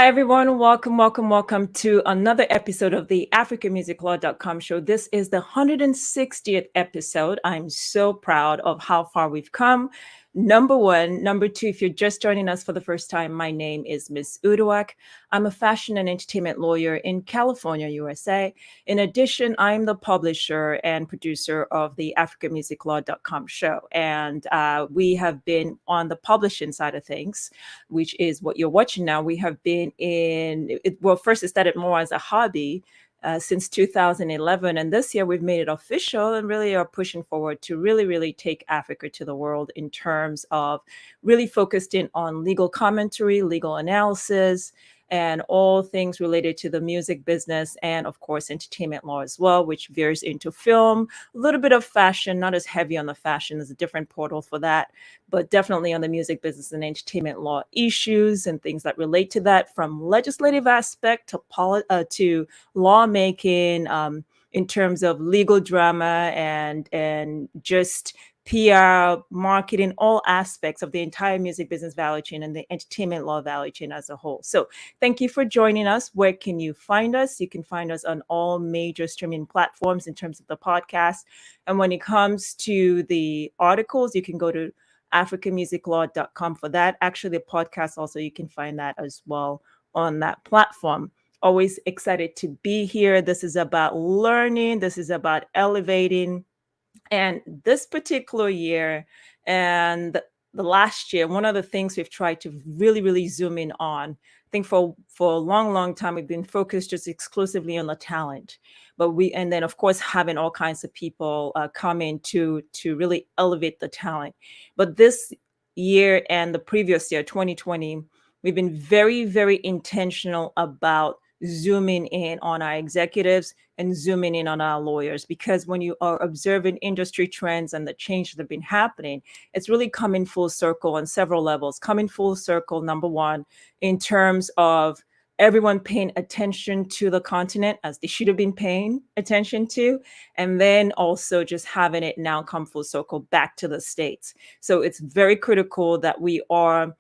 Hi, everyone. Welcome to another episode of the AfricanMusicLaw.com show. This is the 160th episode. I'm so proud of how far we've come. Number one. Number two, if you're just joining us for the first time, my name is Miss UDUAK. I'm a fashion and entertainment lawyer in California, USA. In addition, I'm the publisher and producer of the AfricanMusicLaw.com show. And we have been on the publishing side of things, which is what you're watching now. We have been first it started more as a hobby since 2011. And this year we've made it official and really are pushing forward to really take Africa to the world in terms of really focused in on legal commentary, legal analysis, and all things related to the music business and, of course, entertainment law as well, which veers into film, a little bit of fashion, not as heavy on the fashion. There's a different portal for that, but definitely on the music business and entertainment law issues and things that relate to that, from legislative aspect to lawmaking, in terms of legal drama and just PR, marketing, all aspects of the entire music business value chain and the entertainment law value chain as a whole. So thank you for joining us. Where can you find us? You can find us on all major streaming platforms in terms of the podcast. And when it comes to the articles, you can go to africanmusiclaw.com for that. Actually, the podcast also, you can find that as well on that platform. Always excited to be here. This is about learning. This is about elevating. And this particular year and the last year, one of the things we've tried to really zoom in on, I think for a long time, we've been focused just exclusively on the talent. And then of course, having all kinds of people come in to really elevate the talent. But this year and the previous year, 2020, we've been very intentional about zooming in on our executives and zooming in on our lawyers, because when you are observing industry trends and the change that have been happening, it's really coming full circle on several levels. Coming full circle, number one, in terms of everyone paying attention to the continent as they should have been paying attention to, and then also just having it now come full circle back to the States. So it's very critical that we are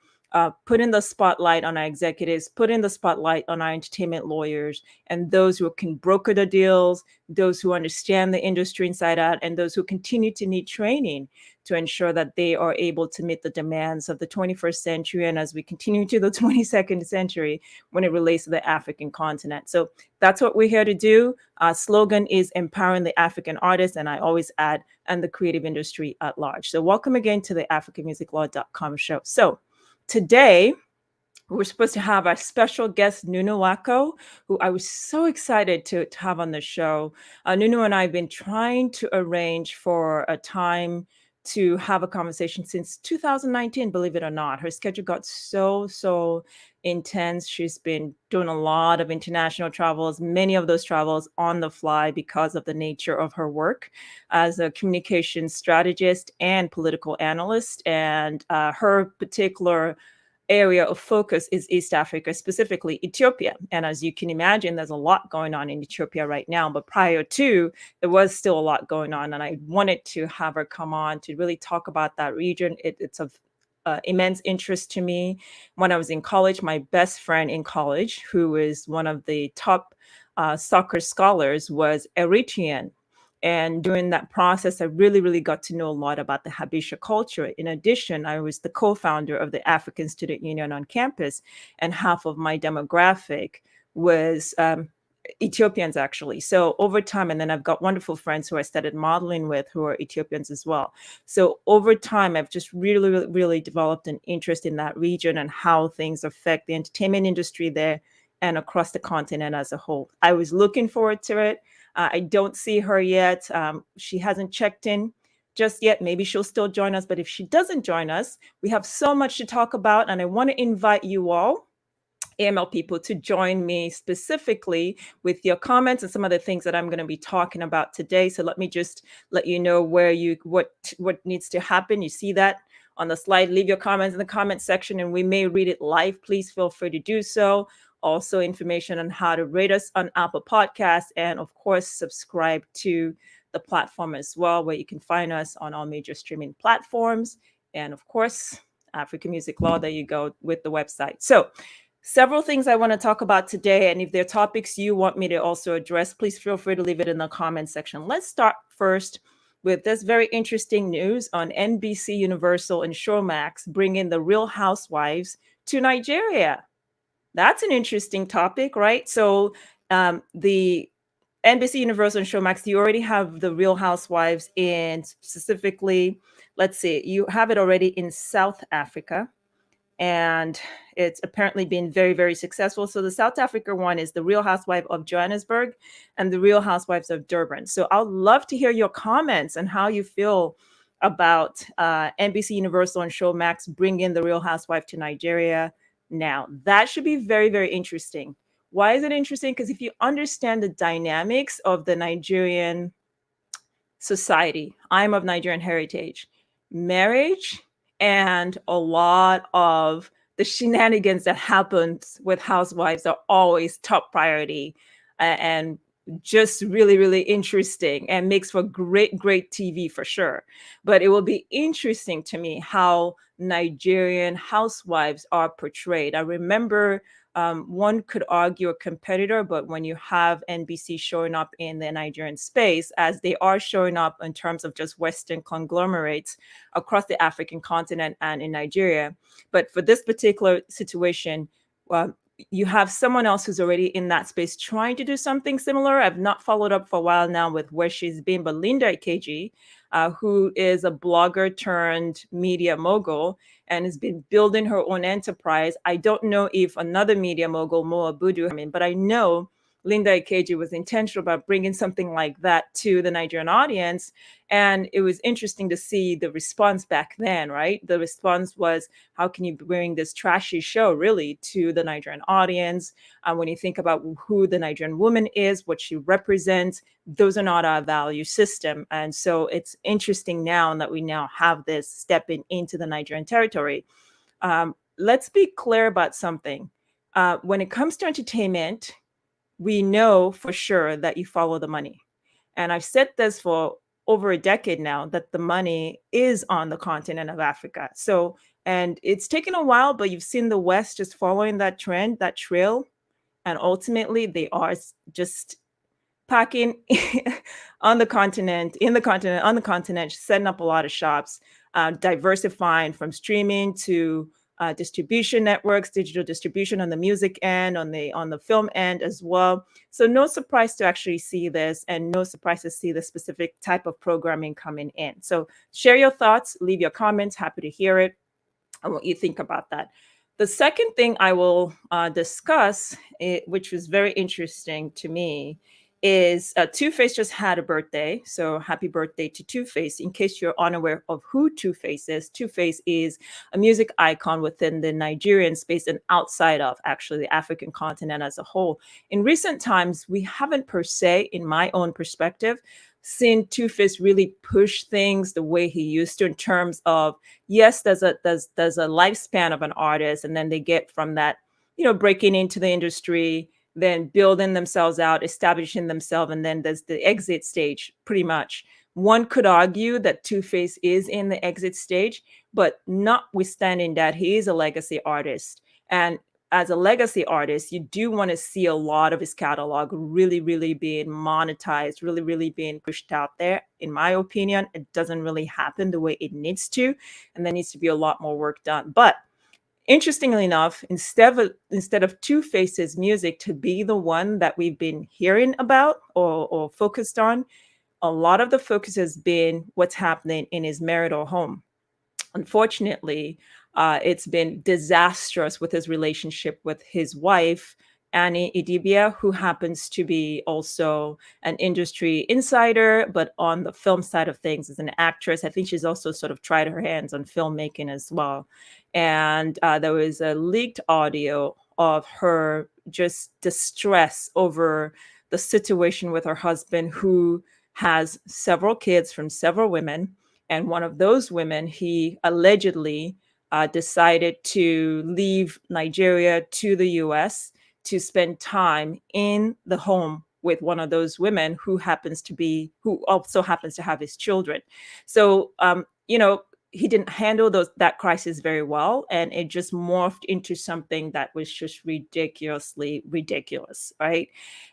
putting the spotlight on our executives, putting the spotlight on our entertainment lawyers, and those who can broker the deals, those who understand the industry inside out, and those who continue to need training to ensure that they are able to meet the demands of the 21st century and as we continue to the 22nd century when it relates to the African continent. So that's what we're here to do. Our slogan is empowering the African artist, and I always add, and the creative industry at large. So welcome again to the AfricanMusicLaw.com show. So today, we're supposed to have our special guest, UDUAK, who I was so excited to have on the show. Nunu and I have been trying to arrange for a time to have a conversation since 2019, believe it or not. Her schedule got so intense. She's been doing a lot of international travels, many of those travels on the fly because of the nature of her work as a communication strategist and political analyst. And her particular area of focus is East Africa, specifically Ethiopia. And as you can imagine, there's a lot going on in Ethiopia right now. But prior to, there was still a lot going on. And I wanted to have her come on to really talk about that region. It's of immense interest to me. When I was in college, my best friend in college, who is one of the top soccer scholars, was Eritrean. And during that process, I really got to know a lot about the Habesha culture. In addition, I was the co-founder of the African Student Union on campus, and half of my demographic was Ethiopians, actually. So over time, and then I've got wonderful friends who I started modeling with who are Ethiopians as well. So over time, I've just really developed an interest in that region and how things affect the entertainment industry there and across the continent as a whole. I was looking forward to it. I don't see her yet. She hasn't checked in just yet. Maybe she'll still join us. But if she doesn't join us, we have so much to talk about. And I want to invite you all, AML people, to join me specifically with your comments and some of the things that I'm going to be talking about today. So let me just let you know what needs to happen. You see that on the slide. Leave your comments in the comment section and we may read it live. Please feel free to do so. Also, information on how to rate us on Apple Podcasts, and of course, subscribe to the platform as well, where you can find us on all major streaming platforms. And of course, African Music Law, there you go with the website. So Several things I want to talk about today. And if there are topics you want me to also address, please feel free to leave it in the comment section. Let's start first with this very interesting news on NBC Universal and Showmax bringing the Real Housewives to Nigeria. That's an interesting topic, right? So, the NBC Universal and Showmax, you already have the Real Housewives in specifically, let's see, you have it already in South Africa, and it's apparently been very, very successful. So the South Africa one is the Real Housewife of Johannesburg and the Real Housewives of Durban. So I'd love to hear your comments and how you feel about NBC Universal and Showmax bringing the Real Housewife to Nigeria now. That should be very, very interesting. Why is it interesting? Because if you understand the dynamics of the Nigerian society, I'm of Nigerian heritage, marriage and a lot of the shenanigans that happens with housewives are always top priority, and just really, really interesting and makes for great, great TV for sure. But it will be interesting to me how Nigerian housewives are portrayed. I remember, one could argue a competitor, but when you have NBC showing up in the Nigerian space, as they are showing up in terms of just Western conglomerates across the African continent and in Nigeria. But for this particular situation, you have someone else who's already in that space trying to do something similar. I've not followed up for a while now with where she's been, but Linda Ckay, who is a blogger turned media mogul and has been building her own enterprise. I don't know if another media mogul, Mo Abudu, but I know Linda Ckay was intentional about bringing something like that to the Nigerian audience. And it was interesting to see the response back then, right? The response was, how can you bring this trashy show really to the Nigerian audience? When you think about who the Nigerian woman is, what she represents, those are not our value system. And so it's interesting now that we now have this stepping into the Nigerian territory. Let's be clear about something. When it comes to entertainment, we know for sure that you follow the money. And I've said this for over a decade now, that the money is on the continent of Africa. So, and it's taken a while, but you've seen the West just following that trend, that trail. And ultimately, they are just packing on the continent, in the continent, on the continent, setting up a lot of shops, diversifying from streaming to distribution networks, digital distribution on the music end, on the film end as well. So no surprise to actually see this, and no surprise to see the specific type of programming coming in. So share your thoughts, leave your comments. Happy to hear it and what you think about that. The second thing I will discuss, which was very interesting to me, is Two Face just had a birthday. So happy birthday to Two Face. In case you're unaware of who Two Face is a music icon within the Nigerian space and outside of actually the African continent as a whole. In recent times, we haven't per se, in my own perspective, seen Two Face really push things the way he used to, in terms of, yes, there's a lifespan of an artist, and then they get from that, breaking into the industry, then building themselves out, establishing themselves, and then there's the exit stage, pretty much. One could argue that Two Face is in the exit stage, but notwithstanding that, he is a legacy artist. And as a legacy artist, you do want to see a lot of his catalog really, really being monetized, really, really being pushed out there. In my opinion, it doesn't really happen the way it needs to, and there needs to be a lot more work done. But interestingly enough, instead of Two Face's music to be the one that we've been hearing about or focused on, a lot of the focus has been what's happening in his marital home. Unfortunately, it's been disastrous with his relationship with his wife, Annie Idibia, who happens to be also an industry insider, but on the film side of things as an actress. I think she's also sort of tried her hands on filmmaking as well. And there was a leaked audio of her just distress over the situation with her husband, who has several kids from several women. And one of those women, he allegedly decided to leave Nigeria to the US to spend time in the home with one of those women who also happens to have his children. So, he didn't handle that crisis very well, and it just morphed into something that was just ridiculously ridiculous, right?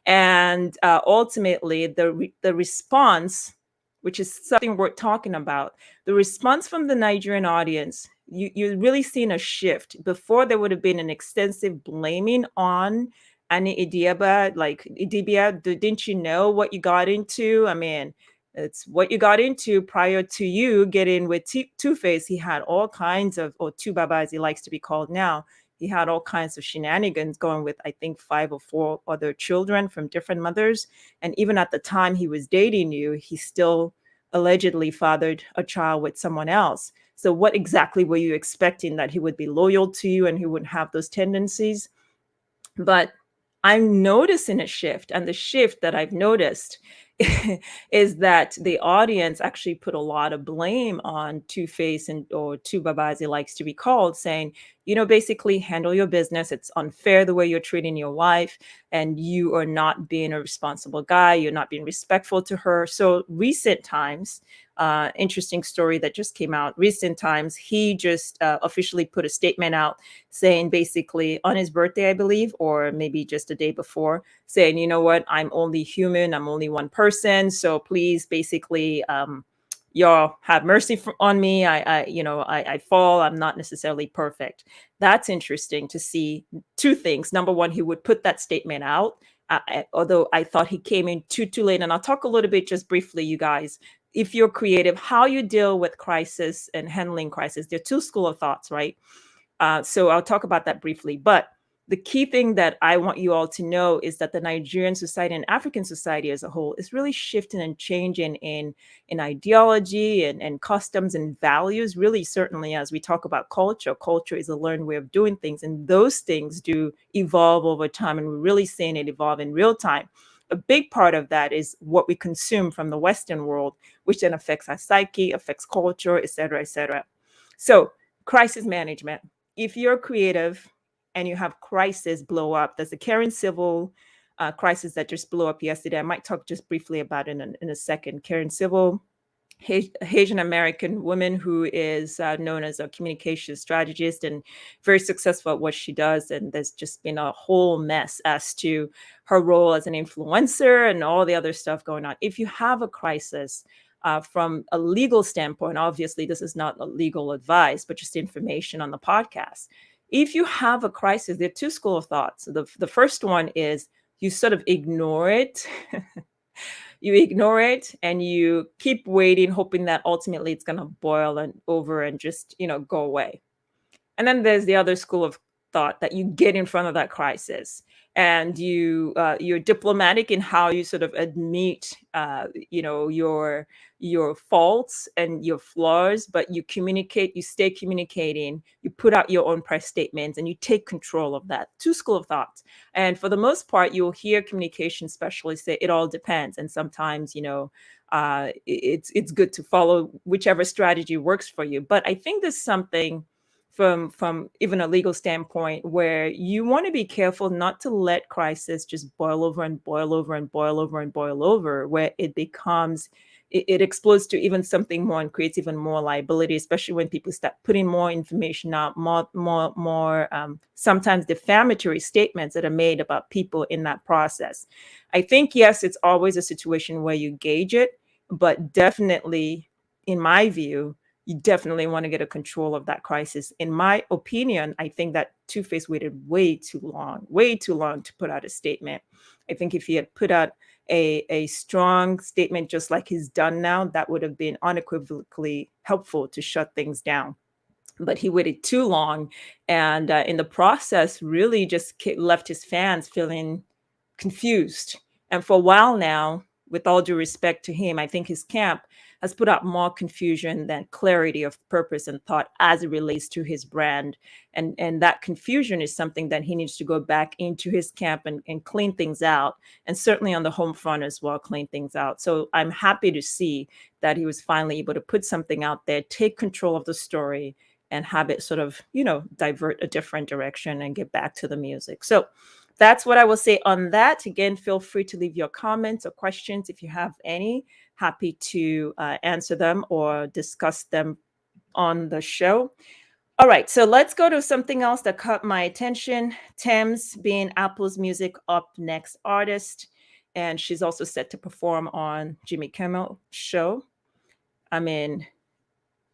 And ultimately, the response, which is something worth talking about, the response from the Nigerian audience, you're really seeing a shift. Before, there would have been an extensive blaming on Annie Idiaba, like, Idibia, didn't you know what you got into? I mean, it's what you got into prior to you getting with Two-Face. He had all kinds of, or Tubaba as he likes to be called now, he had all kinds of shenanigans going with, I think, 5 or 4 other children from different mothers. And even at the time he was dating you, he still allegedly fathered a child with someone else. So what exactly were you expecting? That he would be loyal to you and he wouldn't have those tendencies? But I'm noticing a shift, and the shift that I've noticed is that the audience actually put a lot of blame on Two-Face, and or Tubaba as he likes to be called, saying, basically handle your business. It's unfair the way you're treating your wife, and you are not being a responsible guy. You're not being respectful to her. So recent times, interesting story that just came out. Recent times, he just officially put a statement out saying, basically on his birthday, I believe, or maybe just a day before, saying, you know what, I'm only human. I'm only one person. So please, basically, y'all have mercy on me. I fall. I'm not necessarily perfect. That's interesting to see. Two things. Number one, he would put that statement out, although I thought he came in too late. And I'll talk a little bit just briefly, you guys. If you're creative, how you deal with crisis and handling crisis. There are two school of thoughts, right? So I'll talk about that briefly. But the key thing that I want you all to know is that the Nigerian society and African society as a whole is really shifting and changing in ideology and customs and values. Really, certainly, as we talk about culture, culture is a learned way of doing things. And those things do evolve over time. And we're really seeing it evolve in real time. A big part of that is what we consume from the Western world, which then affects our psyche, affects culture, et cetera, et cetera. So crisis management. If you're creative and you have crisis blow up, there's a Karen Civil crisis that just blew up yesterday. I might talk just briefly about it in a second. Karen Civil, Haitian American woman who is known as a communication strategist and very successful at what she does. And there's just been a whole mess as to her role as an influencer and all the other stuff going on. If you have a crisis, from a legal standpoint, obviously this is not a legal advice, but just information on the podcast. If you have a crisis, there are two schools of thoughts. The first one is you sort of ignore it. You ignore it and you keep waiting, hoping that ultimately it's going to boil and over and just, go away. And then there's the other school of thought that you get in front of that crisis and you're diplomatic in how you sort of admit, your faults and your flaws, but you communicate, you stay communicating, you put out your own press statements and you take control of that. Two school of thoughts. And for the most part, you'll hear communication specialists say it all depends. And sometimes, it's good to follow whichever strategy works for you. But I think there's something from even a legal standpoint where you want to be careful not to let crisis just boil over and boil over and boil over and boil over, where it becomes it explodes to even something more and creates even more liability, especially when people start putting more information out, more sometimes defamatory statements that are made about people in that process. I think, yes, it's always a situation where you gauge it, but definitely, in my view, you definitely want to get a control of that crisis. In my opinion, I think that Two-Face waited way too long to put out a statement. I think if he had put out a strong statement, just like he's done now, that would have been unequivocally helpful to shut things down. But he waited too long. And in the process, really just left his fans feeling confused. And for a while now, with all due respect to him, I think his camp has put out more confusion than clarity of purpose and thought as it relates to his brand. And that confusion is something that he needs to go back into his camp and clean things out. And certainly on the home front as well, clean things out. So I'm happy to see that he was finally able to put something out there, take control of the story, and have it sort of, divert a different direction and get back to the music. So that's what I will say on that. Again, feel free to leave your comments or questions if you have any. Happy to answer them or discuss them on the show. All right, so let's go to something else that caught my attention. Tems being Apple's Music Up Next artist, and she's also set to perform on Jimmy Kimmel show. I mean,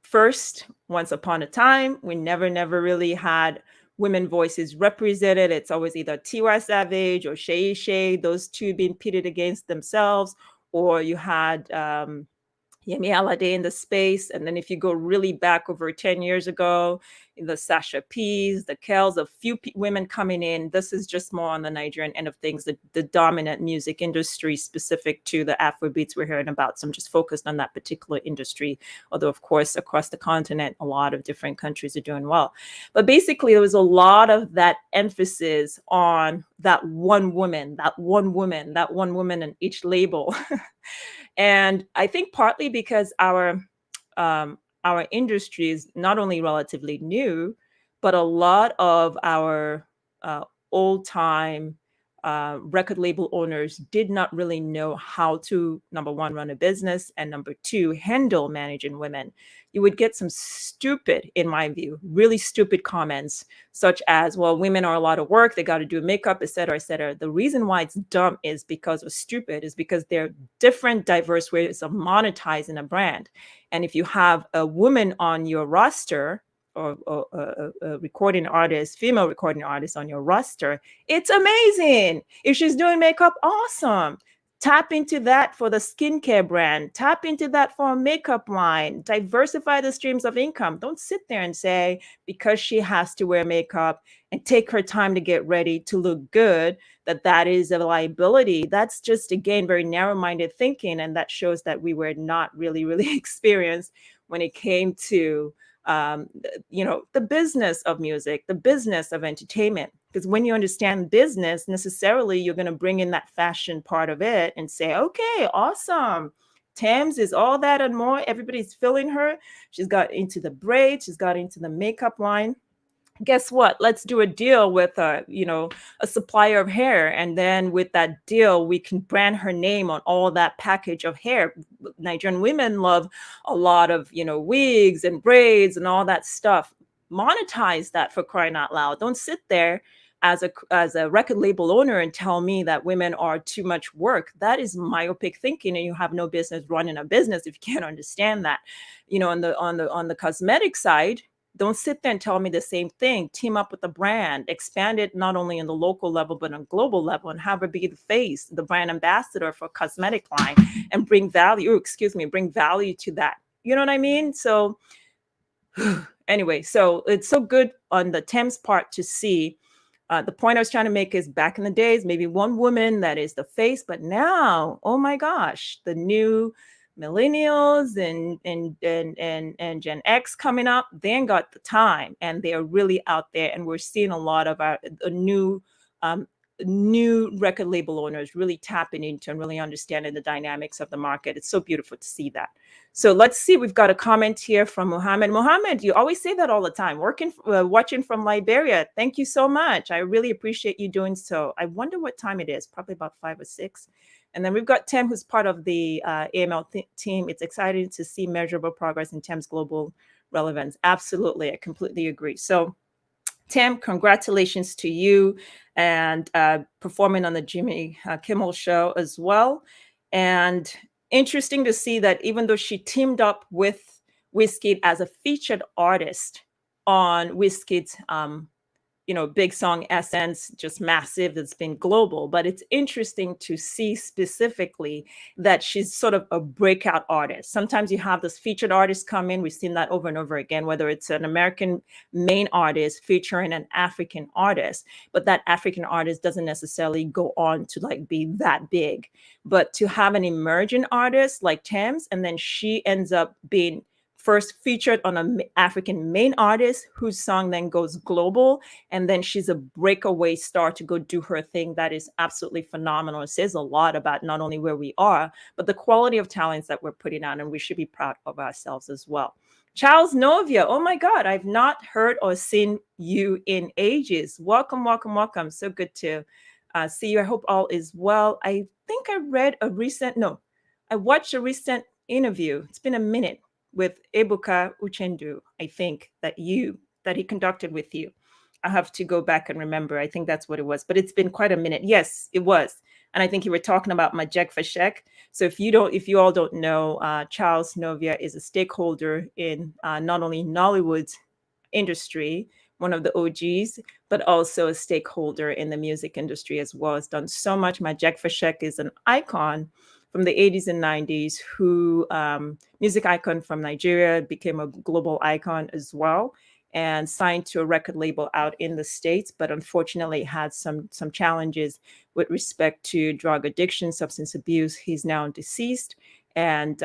first, once upon a time, we never really had women voices represented. It's always either T.Y. Savage or Shay, those two being pitted against themselves, or you had Yemi Alade in the space. And then if you go really back over 10 years ago, the Sasha P's, the Kells, a few women coming in. This is just more on the Nigerian end of things, the dominant music industry specific to the Afrobeats we're hearing about. So I'm just focused on that particular industry. Although, of course, across the continent, a lot of different countries are doing well. But basically, there was a lot of that emphasis on that one woman, that one woman, that one woman in each label. And I think partly because our industry is not only relatively new, but a lot of our old time record label owners did not really know how to, number one, run a business, and number two, handle managing women. You would get some stupid, in my view, really stupid comments, such as, well, women are a lot of work, they got to do makeup, et cetera, et cetera. The reason why it's dumb is because, or stupid, is because there are different diverse ways of monetizing a brand. And if you have a woman on your roster, or a recording artist, female recording artist on your roster, it's amazing. If she's doing makeup, awesome. Tap into that for the skincare brand. Tap into that for a makeup line. Diversify the streams of income. Don't sit there and say, because she has to wear makeup and take her time to get ready to look good, that is a liability. That's just, again, very narrow-minded thinking. And that shows that we were not really experienced when it came to the business of music, the business of entertainment. Because when you understand business, necessarily you're going to bring in that fashion part of it and say, okay, awesome. Tems is all that and more. Everybody's feeling her. She's got into the braids. She's got into the makeup line. Guess what? Let's do a deal with a supplier of hair. And then with that deal, we can brand her name on all that package of hair. Nigerian women love a lot of, wigs and braids and all that stuff. Monetize that, for crying out loud. Don't sit there as a record label owner and tell me that women are too much work. That is myopic thinking, and you have no business running a business if you can't understand that. On the cosmetic side, don't sit there and tell me the same thing. Team up with the brand, expand it not only on the local level, but on global level, and have her be the face, the brand ambassador for cosmetic line, and bring value to that. You know what I mean? So anyway, so it's so good on the Tems part to see. The point I was trying to make is, back in the days, maybe one woman that is the face, but now, oh my gosh, the new millennials and Gen X coming up, they ain't got the time, and they are really out there. And we're seeing a lot of our new record label owners really tapping into and really understanding the dynamics of the market. It's so beautiful to see that. So let's see. We've got a comment here from Mohammed. Mohammed, you always say that all the time. Watching from Liberia. Thank you so much. I really appreciate you doing so. I wonder what time it is. Probably about 5 or 6. And then we've got Tem, who's part of the AML team. It's exciting to see measurable progress in Tem's global relevance. Absolutely. I completely agree. So Tem, congratulations to you, and performing on the Jimmy Kimmel show as well. And interesting to see that even though she teamed up with Wizkid as a featured artist on Wizkid's big song Essence, just massive, it's been global. But it's interesting to see specifically that she's sort of a breakout artist. Sometimes you have this featured artist come in. We've seen that over and over again, whether it's an American main artist featuring an African artist, but that African artist doesn't necessarily go on to be that big. But to have an emerging artist like Tems, and then she ends up being first featured on an African main artist whose song then goes global, and then she's a breakaway star to go do her thing. That is absolutely phenomenal. It says a lot about not only where we are, but the quality of talents that we're putting out, and we should be proud of ourselves as well. Charles Novia, oh my God, I've not heard or seen you in ages. Welcome. So good to see you. I hope all is well. I think I watched a recent interview. It's been a minute with Ebuka Uchendu, I think that he conducted with you. I have to go back and remember. I think that's what it was, but it's been quite a minute. Yes, it was. And I think you were talking about Majek Fashek. So if you all don't know, Charles Novia is a stakeholder in not only Nollywood's industry, one of the OGs, but also a stakeholder in the music industry as well. Has done so much. Majek Fashek is an icon from the 80s and 90s who music icon from Nigeria, became a global icon as well, and signed to a record label out in the States, but unfortunately had some challenges with respect to drug addiction, substance abuse. He's now deceased. And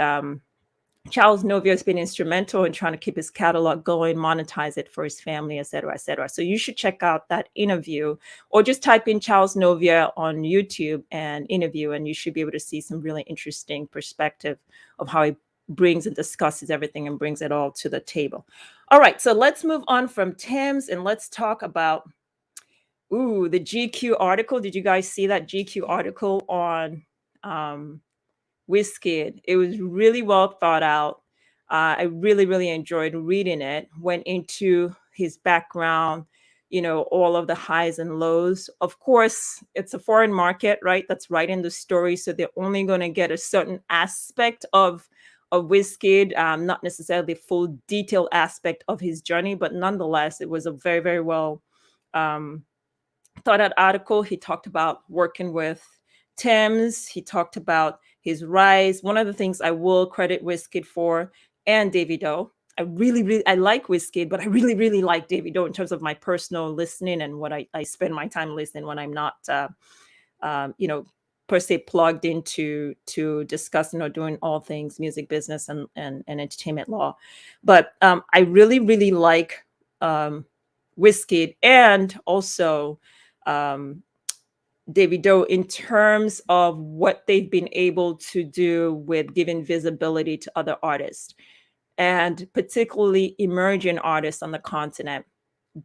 Charles Novia has been instrumental in trying to keep his catalog going, monetize it for his family, et cetera, et cetera. So you should check out that interview, or just type in Charles Novia on YouTube and interview, and you should be able to see some really interesting perspective of how he brings and discusses everything and brings it all to the table. All right, so let's move on from Tems and let's talk about the GQ article. Did you guys see that GQ article on Wizkid? It was really well thought out. I really, really enjoyed reading it. Went into his background, all of the highs and lows. Of course, it's a foreign market, right? That's right in the story. So they're only going to get a certain aspect of Wizkid, not necessarily the full detailed aspect of his journey, but nonetheless, it was a very, very well thought out article. He talked about working with Tems. He talked about his rise. One of the things I will credit Wizkid for, and Davido. I like Wizkid, but I really, really like Davido in terms of my personal listening and what I spend my time listening when I'm not, per se plugged into discussing or doing all things music business and entertainment law. But I really, really like Wizkid and also Davido in terms of what they've been able to do with giving visibility to other artists, and particularly emerging artists on the continent.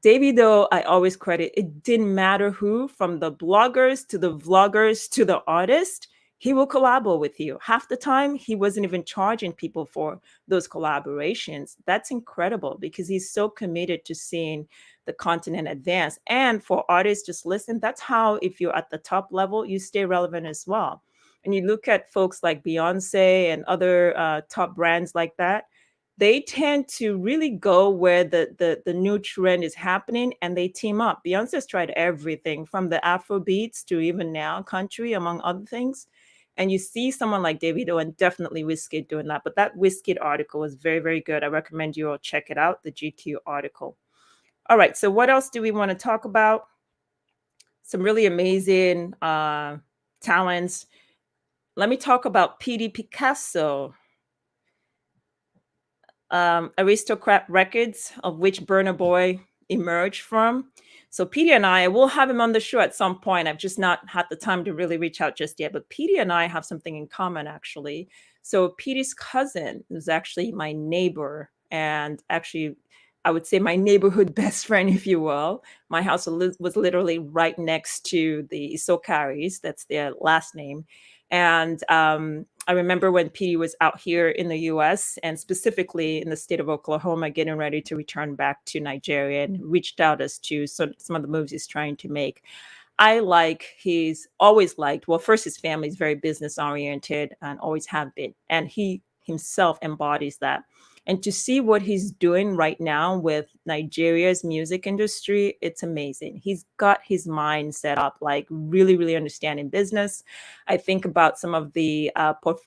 Davido, I always credit, it didn't matter who, from the bloggers to the vloggers to the artist, he will collaborate with you. Half the time, he wasn't even charging people for those collaborations. That's incredible because he's so committed to seeing the continent advance. And for artists, just listen, that's how, if you're at the top level, you stay relevant as well. And you look at folks like Beyonce and other top brands like that, they tend to really go where the new trend is happening, and they team up. Beyonce's tried everything from the Afro beats to even now country, among other things. And you see someone like Davido and definitely Wizkid doing that. But that Wizkid article is very, very good. I recommend you all check it out, the GQ article. All right, so what else do we want to talk about? Some really amazing talents. Let me talk about PD Picasso. Aristocrat Records, of which Burna Boy emerged from. So PD and I will have him on the show at some point. I've just not had the time to really reach out just yet. But PD and I have something in common, actually. So PD's cousin was actually my neighbor, and actually, I would say my neighborhood best friend, if you will. My house was literally right next to the Isokaris. That's their last name. And I remember when PD was out here in the US and specifically in the state of Oklahoma, getting ready to return back to Nigeria, and reached out as to some of the moves he's trying to make. He's always liked, well, first, his family is very business oriented and always have been. And he himself embodies that. And to see what he's doing right now with Nigeria's music industry, it's amazing. He's got his mind set up, like really, really understanding business. I think about some of the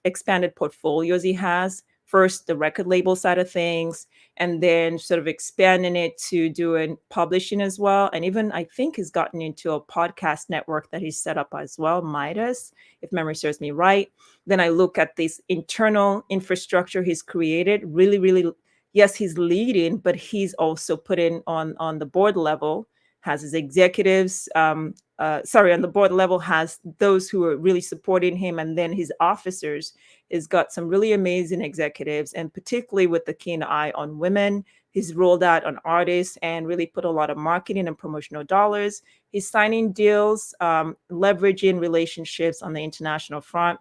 expanded portfolios he has. First, the record label side of things, and then sort of expanding it to doing publishing as well. And even, I think, he's gotten into a podcast network that he's set up as well, Midas, if memory serves me right. Then I look at this internal infrastructure he's created. Really, really, yes, he's leading, but he's also putting on the board level, has his executives, on the board level, has those who are really supporting him. And then his officers has got some really amazing executives, and particularly with the keen eye on women. He's rolled out on artists and really put a lot of marketing and promotional dollars. He's signing deals, leveraging relationships on the international front.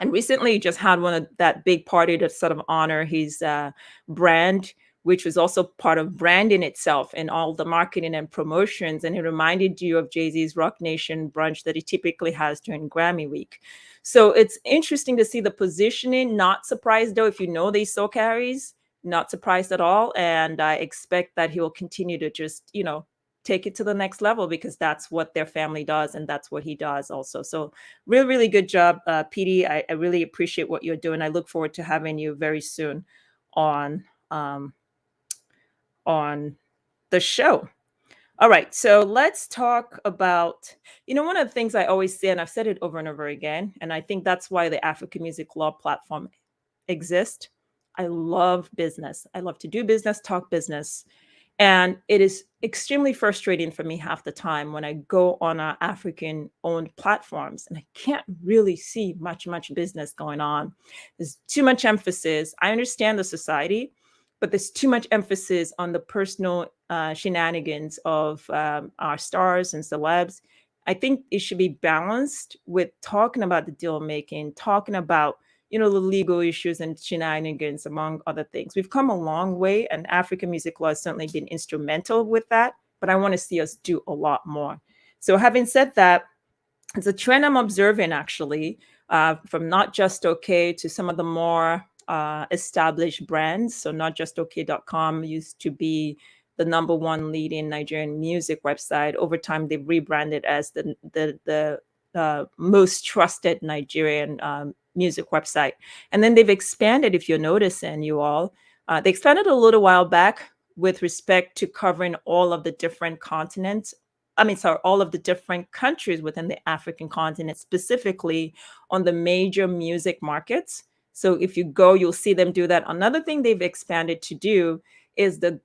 And recently he just had one of that big party to sort of honor his brand, which was also part of branding itself and all the marketing and promotions. And it reminded you of Jay-Z's Rock Nation brunch that he typically has during Grammy week. So it's interesting to see the positioning. Not surprised though, if you know they so carries, not surprised at all. And I expect that he will continue to just, take it to the next level, because that's what their family does and that's what he does also. So really, really good job, PD. I really appreciate what you're doing. I look forward to having you very soon on um, on the show. All right, so let's talk about, one of the things I always say, and I've said it over and over again, and I think that's why the African Music Law platform exists. I love business. I love to do business, talk business. And it is extremely frustrating for me half the time when I go on our African owned platforms and I can't really see much business going on. There's too much emphasis. I understand the society, but there's too much emphasis on the personal shenanigans of our stars and celebs. I think it should be balanced with talking about the deal making, talking about the legal issues and shenanigans, among other things. We've come a long way, and African music law has certainly been instrumental with that, but I want to see us do a lot more. So having said that, it's a trend I'm observing, actually, from Not Just Okay to some of the more established brands. So notjustokay.com used to be the number one leading Nigerian music website. Over time, they've rebranded as the most trusted Nigerian music website. And then they've expanded, if you're noticing, you all, they expanded a little while back with respect to covering all of the different continents. I mean, sorry, all of the different countries within the African continent, specifically on the major music markets. So if you go, you'll see them do that. Another thing they've expanded to do is the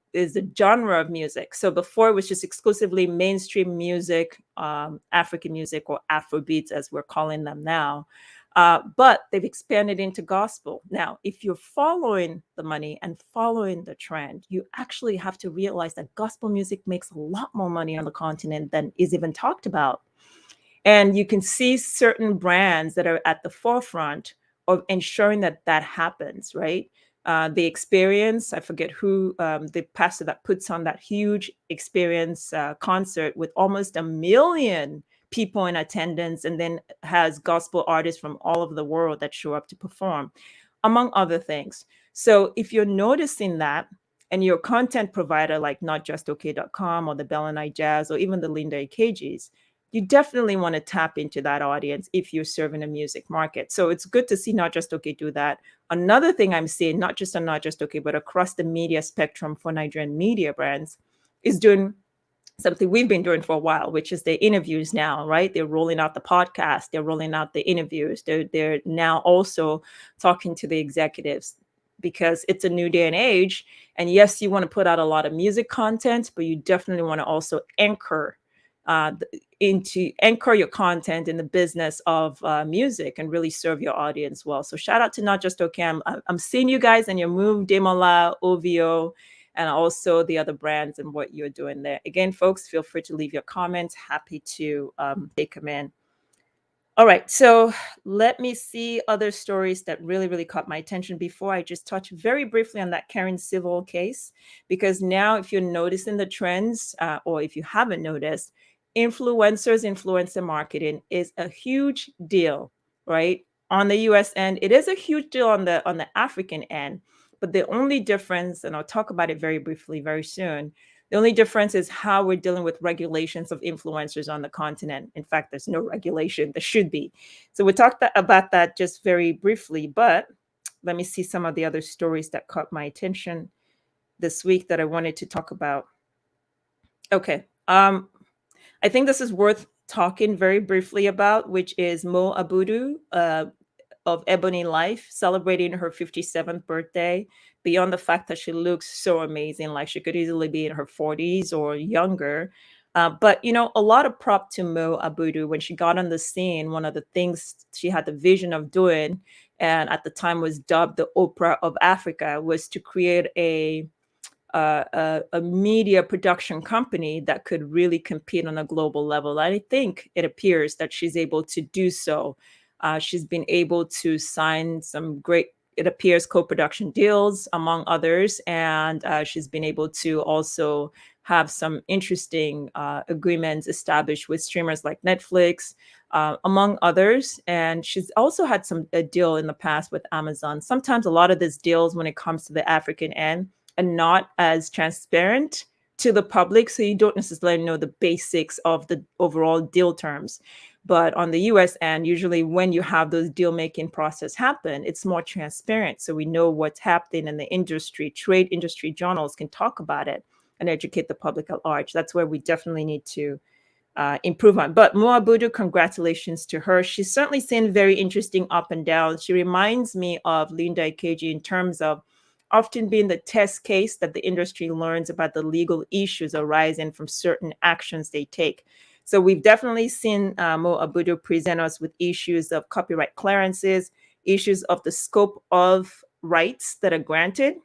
genre of music. So before it was just exclusively mainstream music, African music, or Afrobeats as we're calling them now. But they've expanded into gospel. Now, if you're following the money and following the trend, you actually have to realize that gospel music makes a lot more money on the continent than is even talked about. And you can see certain brands that are at the forefront of ensuring that that happens, right? The Experience, I forget who, the pastor that puts on that huge Experience concert with almost 1 million people in attendance, and then has gospel artists from all over the world that show up to perform, among other things. So if you're noticing that, and you're a content provider like notjustokay.com or the Bell and I Jazz or even the Linda AKGs, you definitely want to tap into that audience if you're serving a music market. So it's good to see Not Just Okay do that. Another thing I'm seeing, not just on Not Just Okay, but across the media spectrum for Nigerian media brands, is doing something we've been doing for a while, which is the interviews now, right? They're rolling out the podcast, they're rolling out the interviews. They're now also talking to the executives, because it's a new day and age. And yes, you want to put out a lot of music content, but you definitely want to also anchor your content in the business of music and really serve your audience well. So shout out to Not Just Okay. I'm seeing you guys and your move, Demola, OVO, and also the other brands and what you're doing there. Again, folks, feel free to leave your comments. Happy to take them in. All right, so let me see other stories that really caught my attention before I just touch very briefly on that Karen Civil case, because now if you're noticing the trends, or if you haven't noticed, influencer marketing is a huge deal, right? On the US end, it is a huge deal on the African end, but the only difference, and I'll talk about it very briefly very soon, the only difference is how we're dealing with regulations of influencers on the continent. In fact, there's no regulation. There should be. So we talked about that just very briefly, but let me see some of the other stories that caught my attention this week that I wanted to talk about. Okay. I think this is worth talking very briefly about, which is Mo Abudu, of Ebony Life, celebrating her 57th birthday. Beyond the fact that she looks so amazing, like she could easily be in her 40s or younger. But, a lot of prop to Mo Abudu. When she got on the scene, one of the things she had the vision of doing, and at the time was dubbed the Oprah of Africa, was to create a media production company that could really compete on a global level. And I think it appears that she's able to do so. She's been able to sign some great, it appears, co-production deals, among others. And she's been able to also have some interesting agreements established with streamers like Netflix, among others. And she's also had a deal in the past with Amazon. Sometimes a lot of these deals, when it comes to the African end, are not as transparent to the public. So you don't necessarily know the basics of the overall deal terms. But on the US end, usually when you have those deal making process happen, it's more transparent. So we know what's happening in the industry. Trade industry journals can talk about it and educate the public at large. That's where we definitely need to improve on. But Mo Abudu, congratulations to her. She's certainly seen very interesting up and down. She reminds me of Linda Ikeji in terms of often being the test case that the industry learns about the legal issues arising from certain actions they take. So we've definitely seen Mo Abudu present us with issues of copyright clearances, issues of the scope of rights that are granted.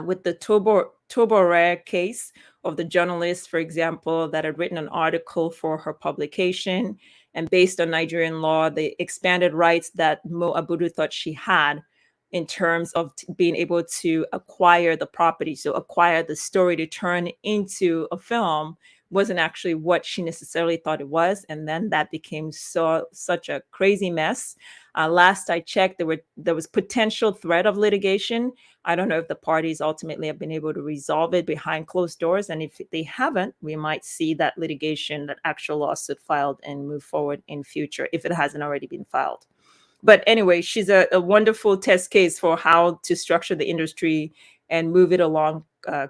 With the Tubaba case of the journalist, for example, that had written an article for her publication, and based on Nigerian law, the expanded rights that Mo Abudu thought she had in terms of being able to acquire the property, so acquire the story to turn into a film, wasn't actually what she necessarily thought it was. And then that became such a crazy mess. Last I checked, there was potential threat of litigation. I don't know if the parties ultimately have been able to resolve it behind closed doors. And if they haven't, we might see that litigation, that actual lawsuit filed and move forward in future if it hasn't already been filed. But anyway, she's a wonderful test case for how to structure the industry and move it along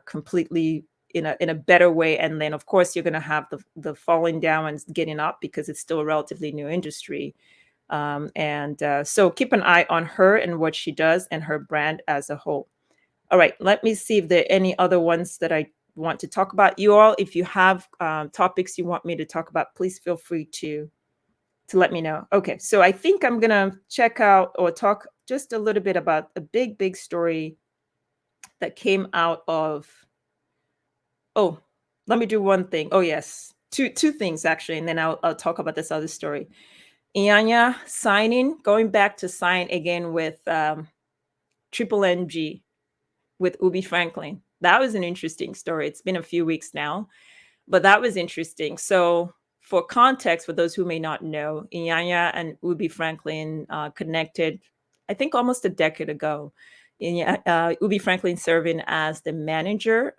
completely in a better way. And then, of course, you're going to have the falling down and getting up because it's still a relatively new industry. So keep an eye on her and what she does and her brand as a whole. All right, let me see if there are any other ones that I want to talk about. You all, if you have topics you want me to talk about, please feel free to let me know. Okay, so I think I'm gonna check out or talk just a little bit about a big story that came out of. Oh, let me do one thing. Oh yes, two things actually, and then I'll talk about this other story. Iyanya going back to sign again with Triple MG with Ubi Franklin. That was an interesting story. It's been a few weeks now, but that was interesting. So for context, for those who may not know, Iyanya and Ubi Franklin connected, I think almost a decade ago. Ubi Franklin serving as the manager,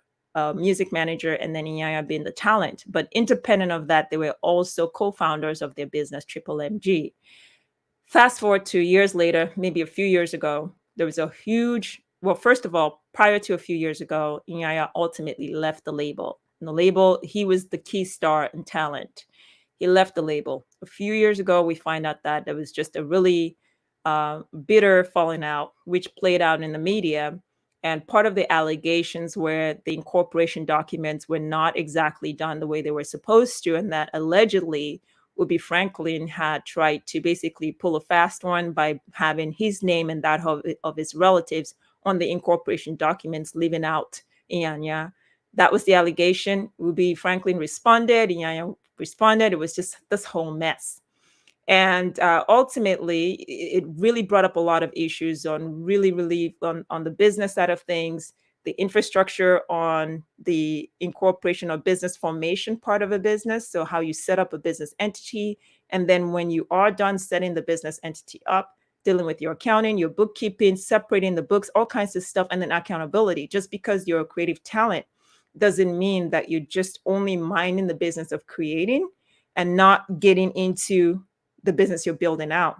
music manager, and then Iyanya being the talent. But independent of that, they were also co-founders of their business, Triple MG. Fast forward 2 years later, maybe a few years ago, there was a huge, well, first of all, prior to a few years ago, Iyanya ultimately left the label. And the label, he was the key star and talent. He left the label. A few years ago, we find out that there was just a really bitter falling out, which played out in the media. And part of the allegations were the incorporation documents were not exactly done the way they were supposed to, and that allegedly Ubi Franklin had tried to basically pull a fast one by having his name and that of his relatives on the incorporation documents, leaving out Iyanya. That was the allegation. Ubi Franklin responded, Iyanya responded. It was just this whole mess. And ultimately, it really brought up a lot of issues on really on the business side of things, the infrastructure on the incorporation or business formation part of a business. So how you set up a business entity. And then when you are done setting the business entity up, dealing with your accounting, your bookkeeping, separating the books, all kinds of stuff, and then accountability. Just because you're a creative talent doesn't mean that you're just only minding the business of creating and not getting into the business you're building out.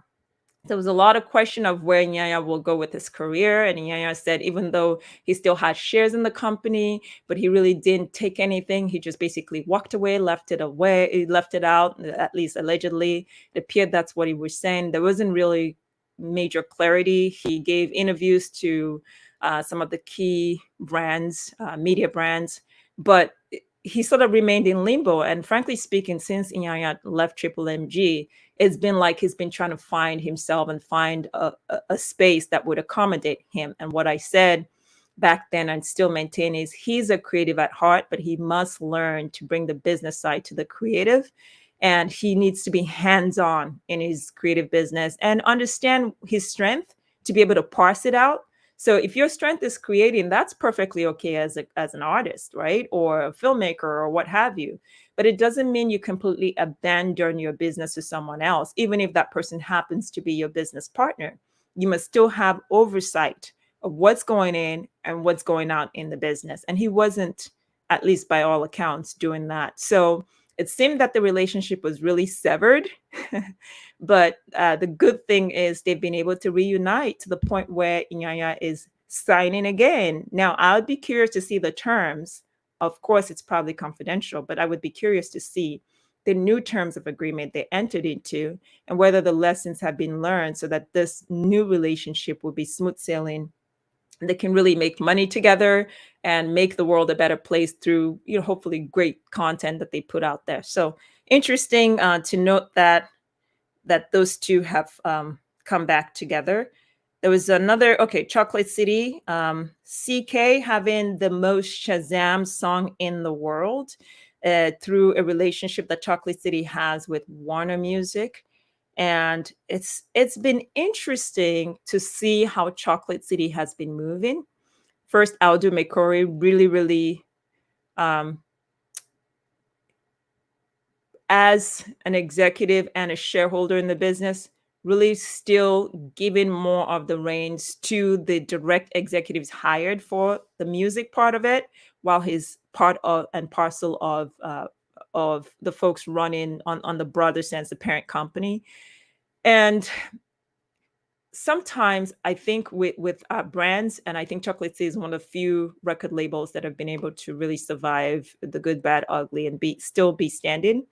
There was a lot of question of where Iyanya will go with his career. And Iyanya said, even though he still had shares in the company, but he really didn't take anything. He just basically walked away, left it out, at least allegedly. It appeared that's what he was saying. There wasn't really major clarity. He gave interviews to some of the key brands, media brands, but he sort of remained in limbo. And frankly speaking, since Iyanya left Triple MG, it's been like he's been trying to find himself and find a space that would accommodate him. And what I said back then and still maintain is he's a creative at heart, but he must learn to bring the business side to the creative. and he needs to be hands-on in his creative business and understand his strength to be able to parse it out. So if your strength is creating, that's perfectly okay as an artist, right? Or a filmmaker or what have you. But it doesn't mean you completely abandon your business to someone else, even if that person happens to be your business partner. You must still have oversight of what's going in and what's going out in the business. And he wasn't, at least by all accounts, doing that. So it seemed that the relationship was really severed. But the good thing is they've been able to reunite to the point where Iyanya is signing again. Now, I would be curious to see the terms. Of course, it's probably confidential, but I would be curious to see the new terms of agreement they entered into and whether the lessons have been learned so that this new relationship will be smooth sailing. They can really make money together and make the world a better place through, hopefully great content that they put out there. So interesting to note that those two have come back together. There was another, okay, Chocolate City, Ckay having the most Shazam song in the world through a relationship that Chocolate City has with Warner Music. And it's been interesting to see how Chocolate City has been moving. First, Aldo McCory really, um, as an executive and a shareholder in the business, really still giving more of the reins to the direct executives hired for the music part of it, while he's part of and parcel of the folks running on the broader sense, the parent company. And sometimes I think with brands, and I think Chocolate Sea is one of the few record labels that have been able to really survive the good, bad, ugly, and still be standing.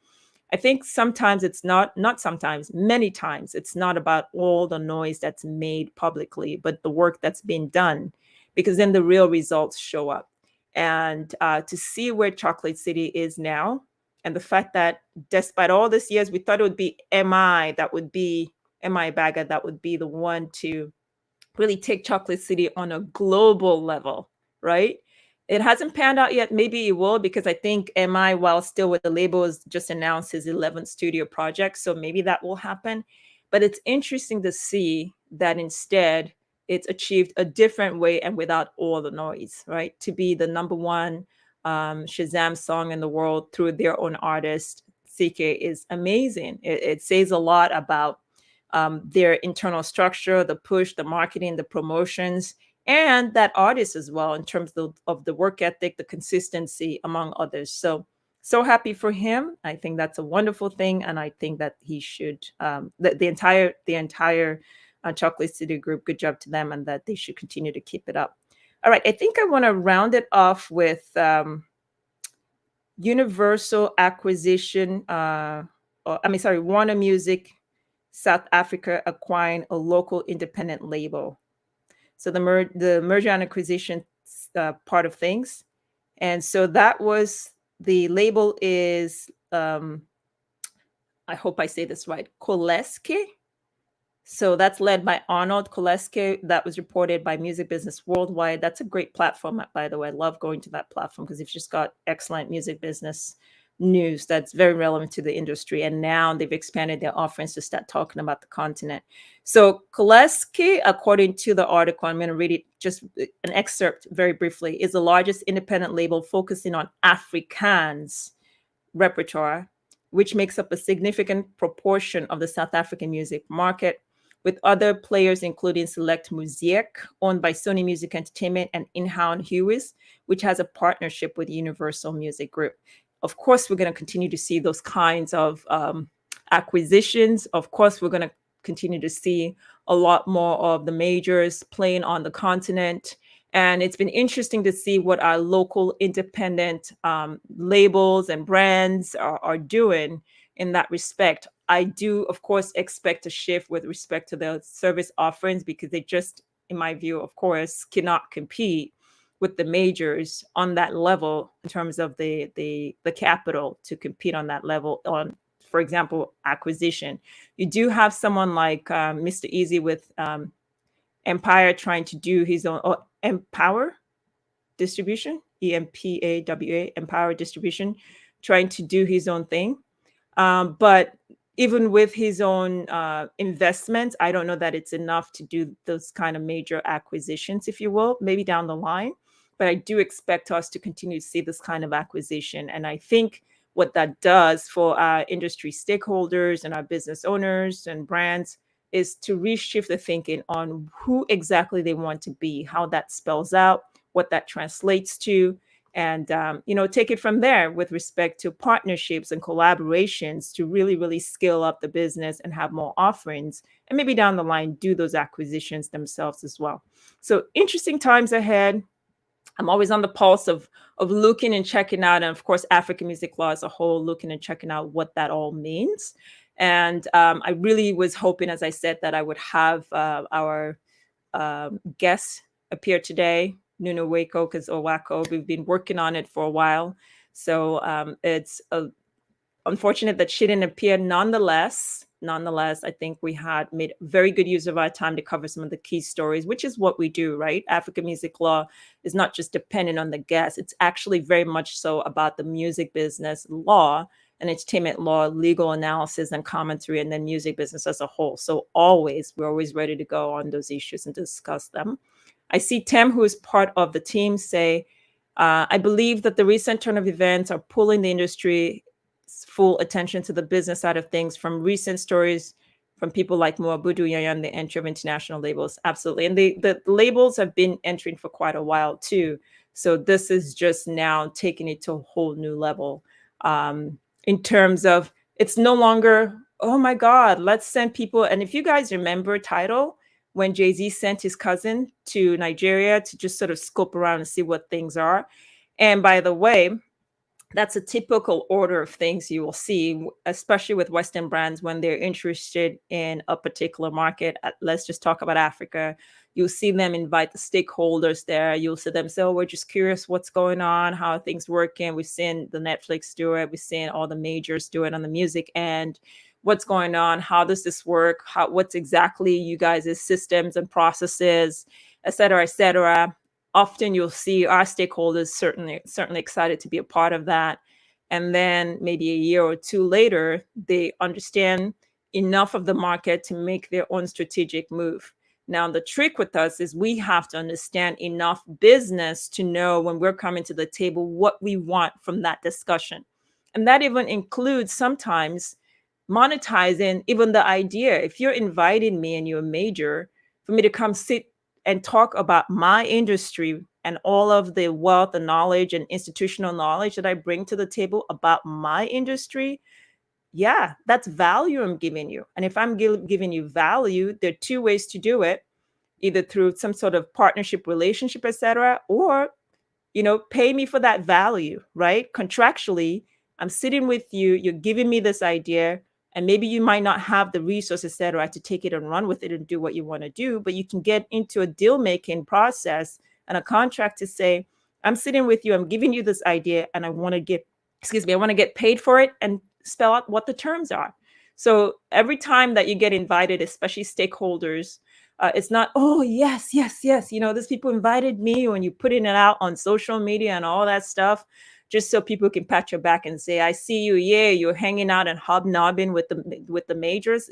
I think sometimes it's not sometimes, many times it's not about all the noise that's made publicly, but the work that's been done, because then the real results show up. And to see where Chocolate City is now, and the fact that despite all these years, we thought it would be MI Bagger that would be the one to really take Chocolate City on a global level, right? It hasn't panned out yet. Maybe it will, because I think MI, while still with the label, has just announced his 11th studio project. So maybe that will happen. But it's interesting to see that instead it's achieved a different way and without all the noise, right? To be the number one Shazam song in the world through their own artist, Ckay, is amazing. It says a lot about their internal structure, the push, the marketing, the promotions, and that artist as well in terms of the work ethic, the consistency, among others. So happy for him. I think that's a wonderful thing, and I think that he should the entire Chocolate City group. Good job to them, and that they should continue to keep it up. All right, I think I want to round it off with Universal acquisition. Warner Music South Africa acquiring a local independent label. So the merger and acquisition part of things. And so that was, the label is, I hope I say this right, Coleske. So that's led by Arnold Coleske. That was reported by Music Business Worldwide. That's a great platform, by the way. I love going to that platform because they've just got excellent music business news that's very relevant to the industry. And now they've expanded their offerings to start talking about the continent. So Coleske, according to the article, I'm going to read it, just an excerpt very briefly, is the largest independent label focusing on Afrikaans repertoire, which makes up a significant proportion of the South African music market, with other players including Select Musiek, owned by Sony Music Entertainment, and Inhoud Hughes, which has a partnership with Universal Music Group. Of course, we're going to continue to see those kinds of acquisitions. Of course, we're going to continue to see a lot more of the majors playing on the continent. And it's been interesting to see what our local independent labels and brands are doing in that respect. I do, of course, expect a shift with respect to the service offerings, because they just, in my view, of course, cannot compete with the majors on that level in terms of the capital to compete on that level on, for example, acquisition. You do have someone like Mr. Easy with Empire trying to do his own, or Empower Distribution, EMPAWA, Empower Distribution, trying to do his own thing. But even with his own investments, I don't know that it's enough to do those kind of major acquisitions, if you will, maybe down the line. But I do expect us to continue to see this kind of acquisition. And I think what that does for our industry stakeholders and our business owners and brands is to reshift the thinking on who exactly they want to be, how that spells out, what that translates to, and take it from there with respect to partnerships and collaborations to really scale up the business and have more offerings, and maybe down the line do those acquisitions themselves as well. So interesting times ahead. I'm always on the pulse of looking and checking out, and of course African music law as a whole, looking and checking out what that all means. And I really was hoping, as I said, that I would have our guest appear today, Nunu Wako, because Owako, we've been working on it for a while. So it's unfortunate that she didn't appear. Nonetheless, I think we had made very good use of our time to cover some of the key stories, which is what we do, right? African music law is not just dependent on the guest. It's actually very much so about the music business law and entertainment law, legal analysis and commentary, and then music business as a whole. So we're always ready to go on those issues and discuss them. I see Tem, who is part of the team, say, I believe that the recent turn of events are pulling the industry full attention to the business side of things, from recent stories from people like Muabudu Iyanya and the entry of international labels. Absolutely. And the labels have been entering for quite a while too. So this is just now taking it to a whole new level. In terms of, it's no longer, oh my God, let's send people. And if you guys remember Tidal, when Jay-Z sent his cousin to Nigeria to just sort of scope around and see what things are. And by the way, that's a typical order of things you will see, especially with Western brands when they're interested in a particular market. Let's just talk about Africa. You'll see them invite the stakeholders there. You'll see them say, oh, we're just curious what's going on, how are things working. We've seen the Netflix do it. We've seen all the majors do it on the music end. What's going on? How does this work? What's exactly you guys' systems and processes, et cetera, et cetera. Often you'll see our stakeholders certainly excited to be a part of that. And then maybe a year or two later, they understand enough of the market to make their own strategic move. Now, the trick with us is we have to understand enough business to know when we're coming to the table what we want from that discussion. And that even includes sometimes monetizing even the idea. If you're inviting me and you're a major for me to come sit and talk about my industry and all of the wealth and knowledge and institutional knowledge that I bring to the table about my industry, yeah, that's value I'm giving you. And if I'm giving you value, there are two ways to do it, either through some sort of partnership relationship, etc., or pay me for that value, right? Contractually, I'm sitting with you, you're giving me this idea, and maybe you might not have the resources, et cetera, to take it and run with it and do what you want to do, but you can get into a deal-making process and a contract to say, I'm sitting with you, I'm giving you this idea, and I want to get paid for it, and spell out what the terms are. So every time that you get invited, especially stakeholders, it's not, oh, yes. These people invited me, when you putting it out on social media and all that stuff, just so people can pat your back and say, I see you. Yeah, you're hanging out and hobnobbing with the majors.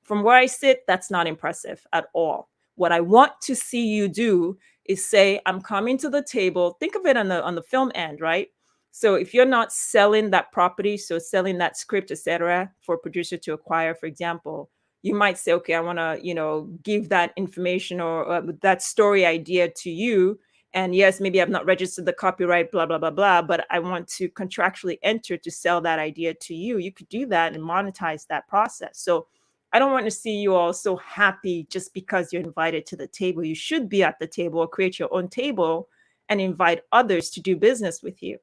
From where I sit, that's not impressive at all. What I want to see you do is say, I'm coming to the table. Think of it on the film end, right? So if you're not selling that property, so selling that script, etc., for a producer to acquire, for example, you might say, okay, I want to, give that information or that story idea to you. And yes, maybe I've not registered the copyright, blah, blah, blah, blah, but I want to contractually enter to sell that idea to you. You could do that and monetize that process. So I don't want to see you all so happy just because you're invited to the table. You should be at the table or create your own table and invite others to do business with you.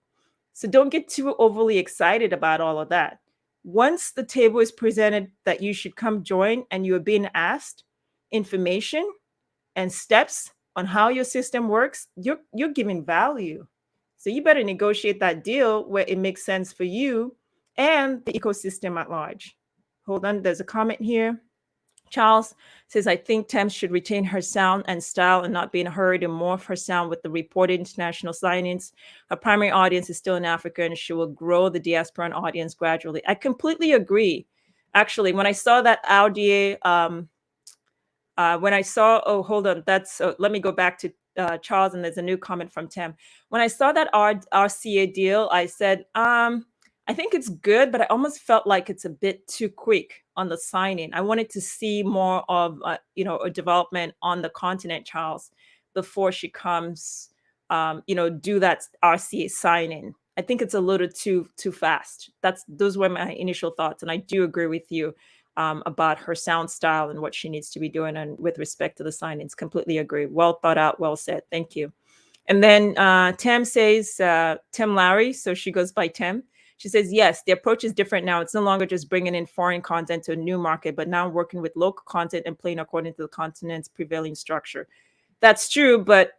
So don't get too overly excited about all of that. Once the table is presented that you should come join and you are being asked information and steps on how your system works, you're giving value. So you better negotiate that deal where it makes sense for you and the ecosystem at large. Hold on, there's a comment here. Charles says, I think Tems should retain her sound and style and not be in a hurry to morph her sound with the reported international signings. Her primary audience is still in Africa, and she will grow the diasporan audience gradually. I completely agree. Actually, when I saw that audio, when I saw, oh, hold on, let me go back to Charles, and there's a new comment from Tim. When I saw that RCA deal, I said, I think it's good, but I almost felt like it's a bit too quick on the signing. I wanted to see more of, a development on the continent, Charles, before she comes, do that RCA signing. I think it's a little too fast. Those were my initial thoughts, and I do agree with you about her sound style and what she needs to be doing. And with respect to the signings, completely agree. Well thought out, well said. Thank you. And then Tem says, Tim Larry, so she goes by Tim. She says, yes, the approach is different now. It's no longer just bringing in foreign content to a new market, but now working with local content and playing according to the continent's prevailing structure. That's true, but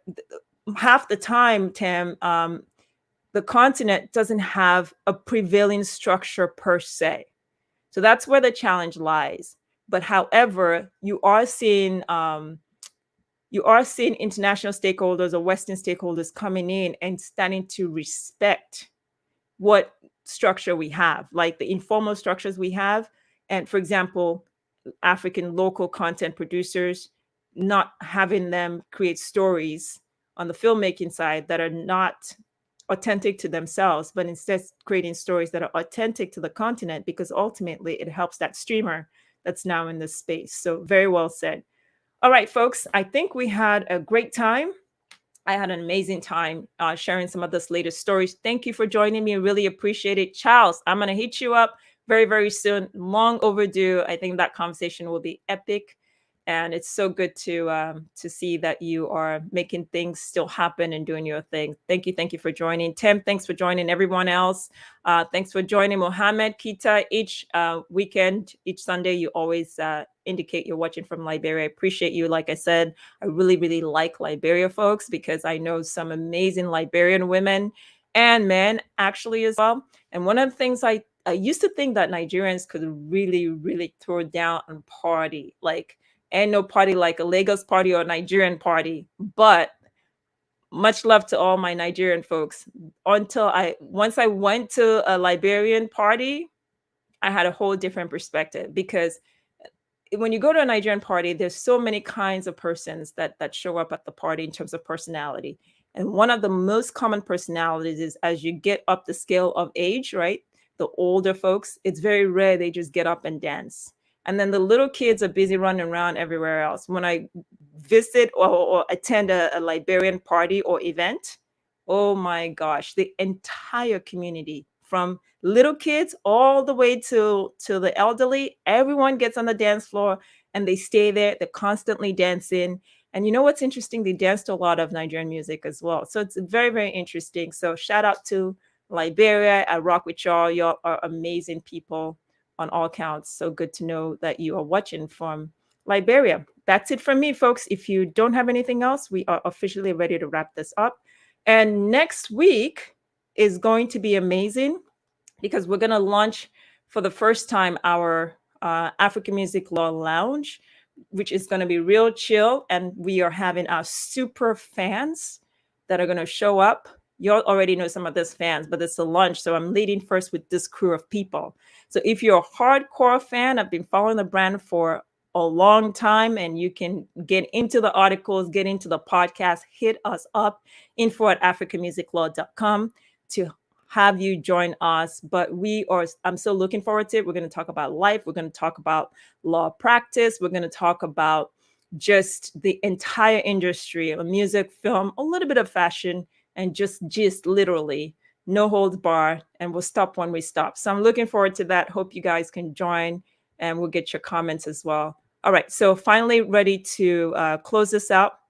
half the time, Tim, the continent doesn't have a prevailing structure per se. So that's where the challenge lies. But however, you are seeing international stakeholders or Western stakeholders coming in and starting to respect what structure we have, like the informal structures we have. And for example, African local content producers, not having them create stories on the filmmaking side that are not authentic to themselves, but instead creating stories that are authentic to the continent, because ultimately it helps that streamer that's now in this space. So very well said. All right, folks, I think we had a great time. I had an amazing time sharing some of this latest stories. Thank you for joining me. I really appreciate it. Charles, I'm going to hit you up very, very soon. Long overdue. I think that conversation will be epic. And it's so good to see that you are making things still happen and doing your thing. Thank you for joining. Tim, thanks for joining. Everyone else, thanks for joining. Mohammed, Kita, each weekend, each Sunday, you always indicate you're watching from Liberia. I appreciate you. Like I said, I really, really like Liberia, folks, because I know some amazing Liberian women and men actually as well. And one of the things I used to think that Nigerians could really, really throw down and party, like, and no party like a Lagos party or a Nigerian party. But much love to all my Nigerian folks. Once I went to a Liberian party, I had a whole different perspective, because when you go to a Nigerian party, there's so many kinds of persons that show up at the party in terms of personality. And one of the most common personalities is, as you get up the scale of age, right? The older folks, it's very rare they just get up and dance. And then the little kids are busy running around everywhere else. When I visit or attend a Liberian party or event, oh my gosh, the entire community, from little kids all the way to the elderly, everyone gets on the dance floor and they stay there. They're constantly dancing. And you know what's interesting? They danced a lot of Nigerian music as well. So it's very, very interesting. So shout out to Liberia. I rock with y'all. Y'all are amazing people on all counts. So good to know that you are watching from Liberia. That's it from me, folks. If you don't have anything else, we are officially ready to wrap this up. And next week is going to be amazing, because we're going to launch for the first time our African Music Law Lounge, which is going to be real chill. And we are having our super fans that are going to show up. You already know some of these fans, but it's a lunch. So I'm leading first with this crew of people. So if you're a hardcore fan, I've been following the brand for a long time, and you can get into the articles, get into the podcast, hit us up, info@africanmusiclaw.com to have you join us. But I'm so looking forward to it. We're going to talk about life. We're going to talk about law practice. We're going to talk about just the entire industry of music, film, a little bit of fashion, and just literally no holds bar, and we'll stop when we stop. So I'm looking forward to that. Hope you guys can join, and we'll get your comments as well. All right, so finally ready to close this out.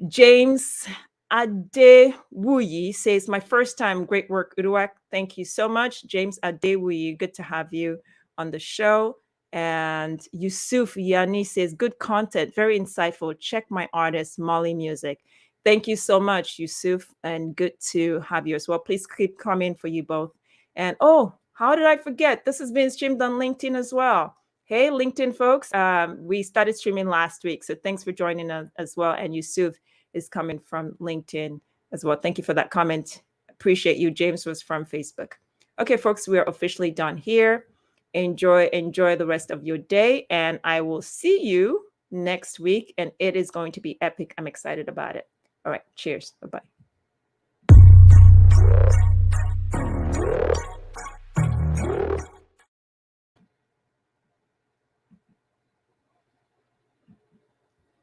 James Adewuyi says, my first time, great work, UDUAK. Thank you so much. James Adewuyi, good to have you on the show. And Yusuf Yani says, good content, very insightful. Check my artist, Molly Music. Thank you so much, Yusuf, and good to have you as well. Please keep coming for you both. And oh, how did I forget? This has been streamed on LinkedIn as well. Hey, LinkedIn folks. We started streaming last week, so thanks for joining us as well. And Yusuf is coming from LinkedIn as well. Thank you for that comment. Appreciate you. James was from Facebook. Okay, folks, we are officially done here. Enjoy the rest of your day, and I will see you next week. And it is going to be epic. I'm excited about it. All right, cheers. Bye-bye.